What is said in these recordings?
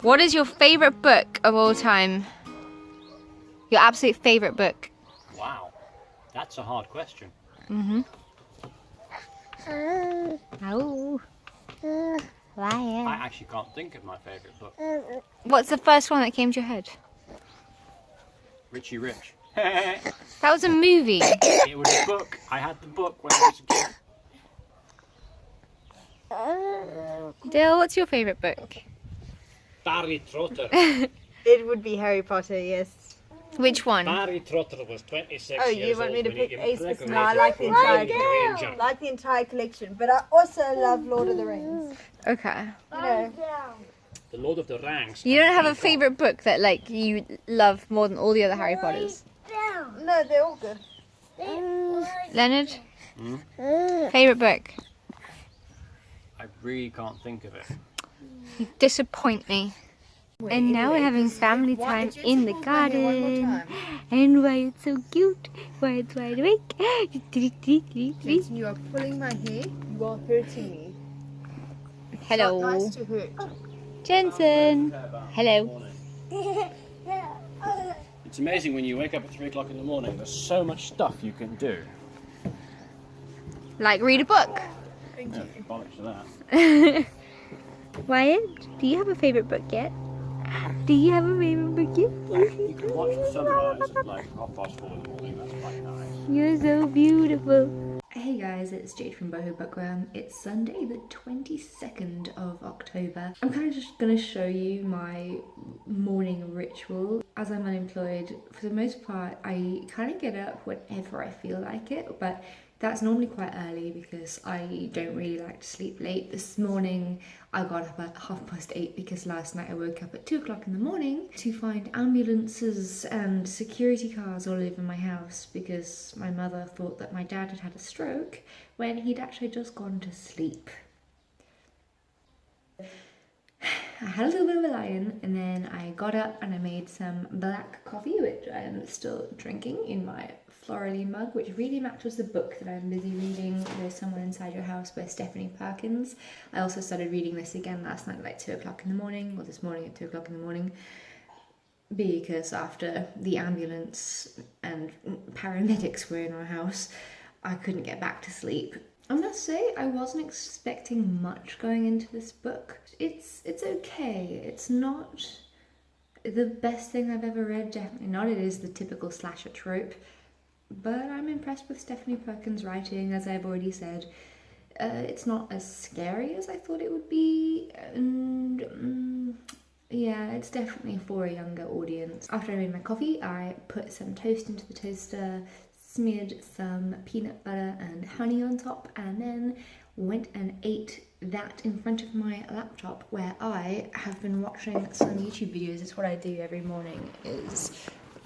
What is your favourite book of all time? Your absolute favourite book? Wow, that's a hard question. Mm-hmm. Oh. I actually can't think of my favourite book. What's the first one that came to your head? Richie Rich. That was a movie. It was a book. I had the book when I was a kid. Dale, what's your favourite book? Barry Trotter. It would be Harry Potter, yes. Which one? Barry Trotter was 26 Oh, years you want old me to when he pick a specific? impregnated No, I like the entire Granger. like the entire collection, but I also love Lord of the Rings. Okay. You know, The Lord of the Rings. You don't have a favourite book that like you love more than all the other Harry Potters? no, they're all good. Leonard? Favourite book? I really can't think of it. You disappoint me. And now we're having family time in the garden. And why it's so cute. Why it's wide awake. Jensen, you are pulling my hair. You are hurting me. Hello. Not nice to hurt. Jensen. Hello. It's amazing when you wake up at 3 o'clock in the morning, there's so much stuff you can do. Like read a book. Yeah, bollocks to that. Wyatt, do you have a favourite book yet? Do you have a favourite book yet? You can watch the sunrise at like 4:30 in the morning, that's quite nice. You're so beautiful. Hey guys, it's Jade from Boho Bookworm. It's Sunday the 22nd of October. I'm kind of just going to show you my morning ritual. As I'm unemployed, for the most part, I kind of get up whenever I feel like it, but that's normally quite early because I don't really like to sleep late. This morning I got up at 8:30 because last night I woke up at 2 o'clock in the morning to find ambulances and security cars all over my house because my mother thought that my dad had had a stroke when he'd actually just gone to sleep. I had a little bit of a lie-in and then I got up and I made some black coffee, which I am still drinking in my florally mug, which really matches the book that I'm busy reading, There's Someone Inside Your House by Stephanie Perkins. I also started reading this again last night at like 2 o'clock in the morning, or this morning at 2 o'clock in the morning, because after the ambulance and paramedics were in our house, I couldn't get back to sleep. I must say, I wasn't expecting much going into this book. It's okay. It's not the best thing I've ever read, definitely not. It is the typical slasher trope, but I'm impressed with Stephanie Perkins' writing, as I've already said. It's not as scary as I thought it would be, and yeah, it's definitely for a younger audience. After I made my coffee, I put some toast into the toaster, smeared some peanut butter and honey on top, and then went and ate that in front of my laptop where I have been watching some YouTube videos. It's what I do every morning, is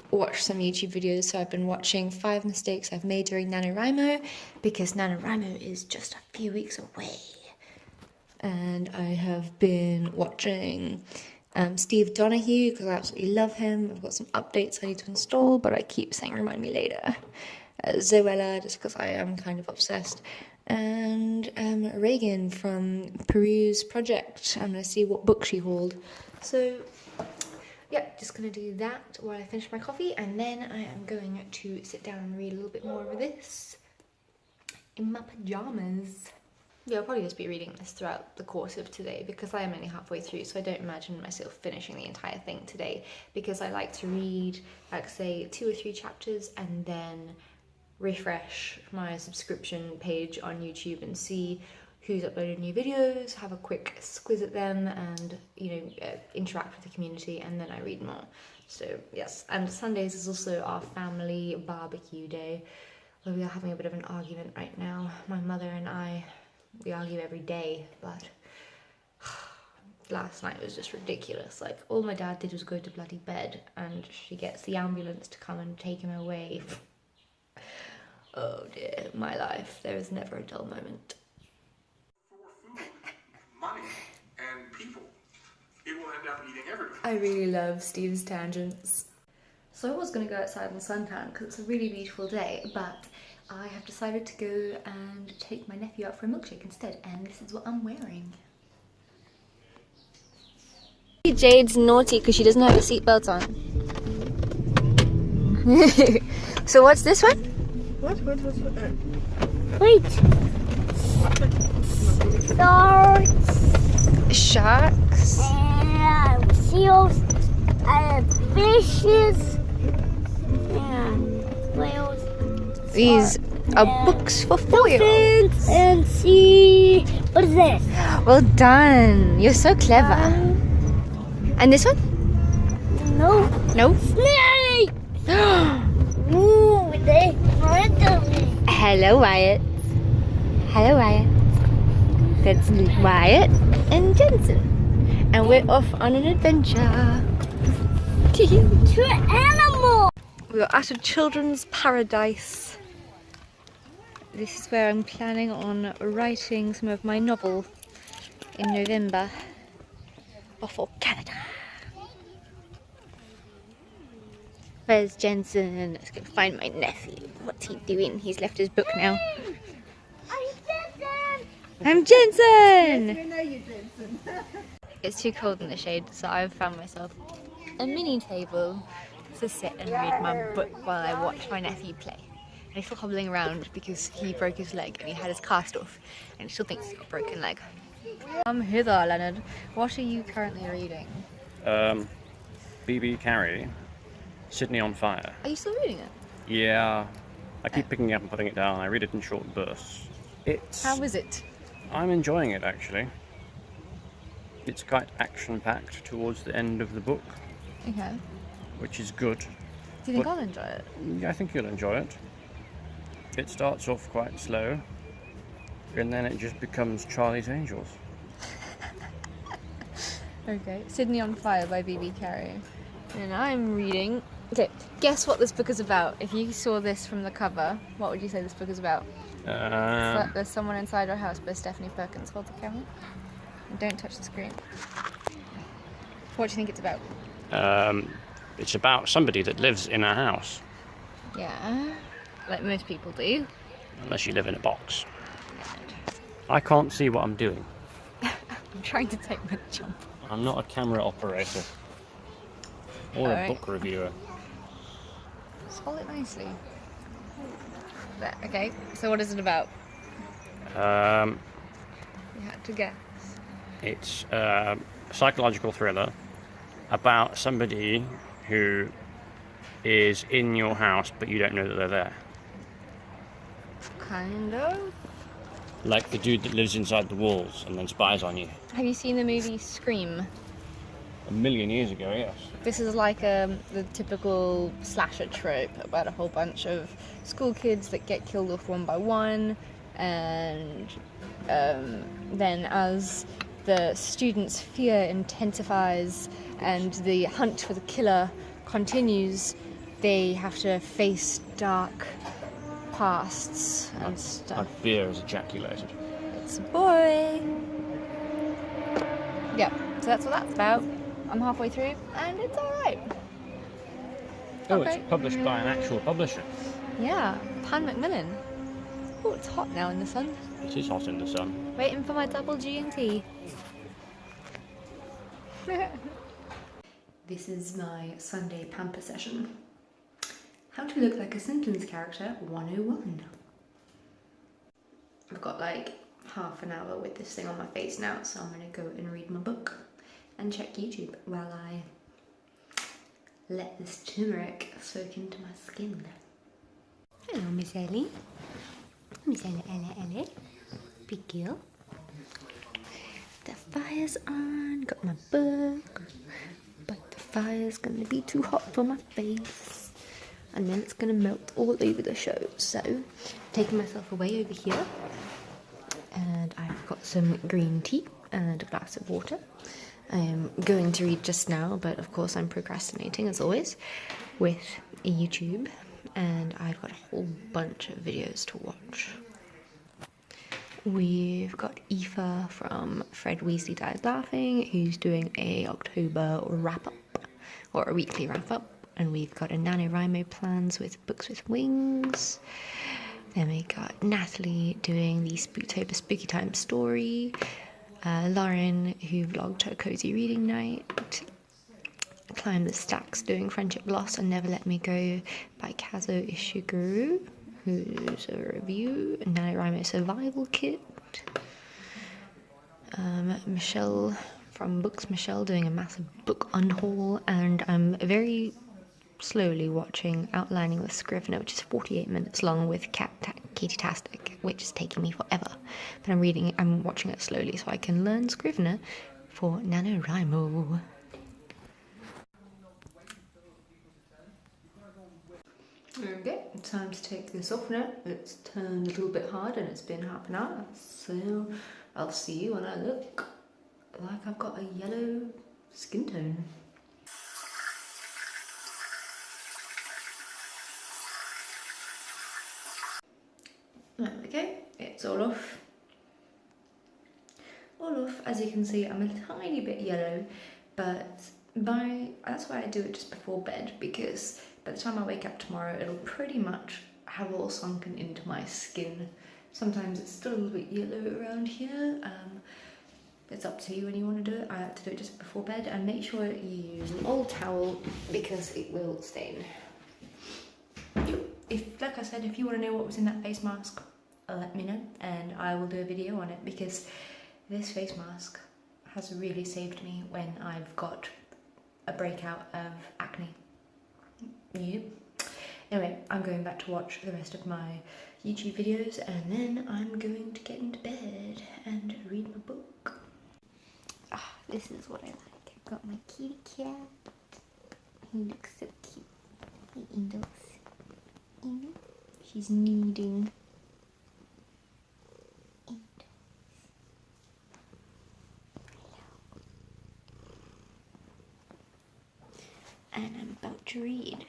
watch some YouTube videos. So I've been watching 5 mistakes I've made during NaNoWriMo because NaNoWriMo is just a few weeks away. And I have been watching Steve Donahue because I absolutely love him. I've got some updates I need to install, but I keep saying remind me later. Zoella, just because I am kind of obsessed. And Reagan from Peru's Project. I'm going to see what book she hauled. So yeah, just going to do that while I finish my coffee, and then I am going to sit down and read a little bit more of this in my pajamas. Yeah, I'll probably just be reading this throughout the course of today because I am only halfway through, so I don't imagine myself finishing the entire thing today because I like to read, like say, 2 or 3 chapters and then refresh my subscription page on YouTube and see who's uploaded new videos, have a quick squiz at them and, you know, interact with the community, and then I read more. So yes, and Sundays is also our family barbecue day. Well, we are having a bit of an argument right now. My mother and I, we argue every day, but last night was just ridiculous. Like, all my dad did was go to bloody bed, and she gets the ambulance to come and take him away. Oh dear, my life. There is never a dull moment. Money and people, it will end up eating everything. I really love Steve's tangents. So I was going to go outside in the suntan because it's a really beautiful day, but I have decided to go and take my nephew out for a milkshake instead, and this is what I'm wearing. at Jade's naughty because she doesn't have a seatbelt on. So what's this one? What? Wait. Sharks. And seals. And fishes. And whales. These are books for 4-year-olds. And sea. What is this? Well done. You're so clever. And this one? No. No. Snake! Ooh, they frightened me. Hello, Wyatt. Hello, Wyatt. That's Wyatt and Jensen. And we're off on an adventure. To animal. We're at a children's paradise. This is where I'm planning on writing some of my novel in November. Off for Canada. Where's Jensen? Let's go find my nephew. What's he doing? He's left his book now. I'm Jensen! We know you, Jensen. It's too cold in the shade, so I've found myself a mini table to sit and read my book while I watch my nephew play. And he's still hobbling around because he broke his leg and he had his cast off and he still thinks he's got a broken leg. Hither, Leonard. What are you currently reading? B.B. Carey, Sydney on Fire. Are you still reading it? Yeah, I keep picking it up and putting it down. I read it in short bursts. How is it? I'm enjoying it, actually. It's quite action-packed towards the end of the book, Okay. which is good. Do you think What- I'll enjoy it? Yeah, I think you'll enjoy it. It starts off quite slow, and then it just becomes Charlie's Angels. Okay. Sydney on Fire by B.B. Carey. And I'm reading... Okay, guess what this book is about. If you saw this from the cover, what would you say this book is about? There's Someone Inside Our House by Stephanie Perkins. Hold the camera. And don't touch the screen. What do you think it's about? It's about somebody that lives in a house, Yeah, like most people do. unless you live in a box. I can't see what I'm doing. I'm trying to take my jump. I'm not a camera operator or a Alright. book reviewer. Just hold it nicely. There, okay, so what is it about? You had to guess. It's a psychological thriller about somebody who is in your house but you don't know that they're there. Kind of. Like the dude that lives inside the walls and then spies on you. Have you seen the movie Scream? 1,000,000 years ago, yes. This is like the typical slasher trope about a whole bunch of school kids that get killed off one by one, and then as the students' fear intensifies and the hunt for the killer continues, they have to face dark pasts and stuff. Like beer is ejaculated. It's a boy. Yeah, so that's what that's about. I'm halfway through, and it's alright. Oh, Okay. it's published by an actual publisher. Yeah, Pan Macmillan. Oh, it's hot now in the sun. It is hot in the sun. Waiting for my double G&T. This is my Sunday pamper session. How to look like a sentence character 101. I've got like half an hour with this thing on my face now, so I'm gonna go and read my book and check YouTube while I let this turmeric soak into my skin. Hello, Miss Ellie. Miss Ella. Big girl. The fire's on. Got my book. But the fire's gonna be too hot for my face. And then it's gonna melt all over the show. So, taking myself away over here. And I've got some green tea and a glass of water. I am going to read just now, but of course I'm procrastinating as always with YouTube, and I've got a whole bunch of videos to watch. We've got Aoife from Fred Weasley Dies Laughing, who's doing a October wrap-up, or a weekly wrap-up, and we've got a NaNoWriMo plans with Books with Wings. Then we got Natalie doing the Spooktober Spooky Time story. Lauren, who vlogged her cozy reading night. Climb the Stacks doing Friendship Lost and Never Let Me Go by Kazo Ishiguro, who's a review. NaNoWriMo Survival Kit. Michelle from Books Michelle doing a massive book unhaul, and I'm very slowly watching Outlining with Scrivener, which is 48 minutes long with Katie Tastic, which is taking me forever. But I'm watching it slowly so I can learn Scrivener for NaNoWriMo. Okay, time to take this off now. It's turned a little bit hard and it's been half an hour, so I'll see you when I look like I've got a yellow skin tone. Okay, it's all off. All off. As you can see, I'm a tiny bit yellow, but that's why I do it just before bed, because by the time I wake up tomorrow, it'll pretty much have all sunken into my skin. Sometimes it's still a little bit yellow around here. It's up to you when you want to do it. I like to do it just before bed, and make sure you use an old towel because it will stain. Like I said, if you want to know what was in that face mask, let me know and I will do a video on it, because this face mask has really saved me when I've got a breakout of acne. Yep. Anyway, I'm going back to watch the rest of my YouTube videos, and then I'm going to get into bed and read my book. Ah, this is what I like. I've got my kitty cat. He looks so cute. Hey, Indos. She's kneading. And I'm about to read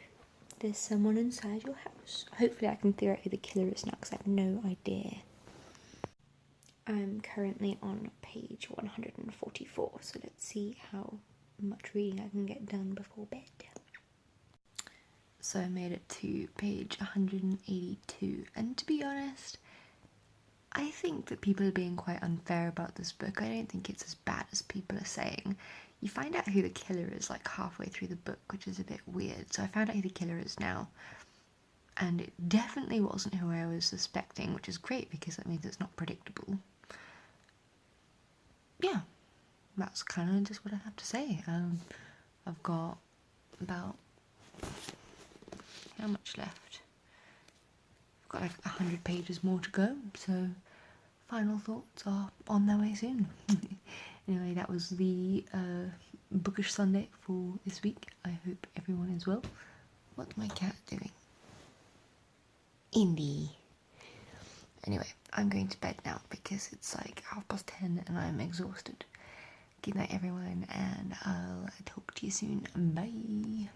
There's Someone Inside Your House. Hopefully I can figure out who the killer is now, because I have no idea. I'm currently on page 144, so let's see how much reading I can get done before bed. So I made it to page 182, and to be honest, I think that people are being quite unfair about this book. I don't think it's as bad as people are saying. You find out who the killer is like halfway through the book, which is a bit weird. So I found out who the killer is now, and it definitely wasn't who I was suspecting, which is great because that means it's not predictable. Yeah, that's kind of just what I have to say. I've got about, how much left? I've got like 100 pages more to go, so final thoughts are on their way soon. Anyway, that was the Bookish Sunday for this week. I hope everyone is well. What's my cat doing? Indy. Anyway, I'm going to bed now because it's like 10:30 and I'm exhausted. Good night everyone, and I'll talk to you soon. Bye.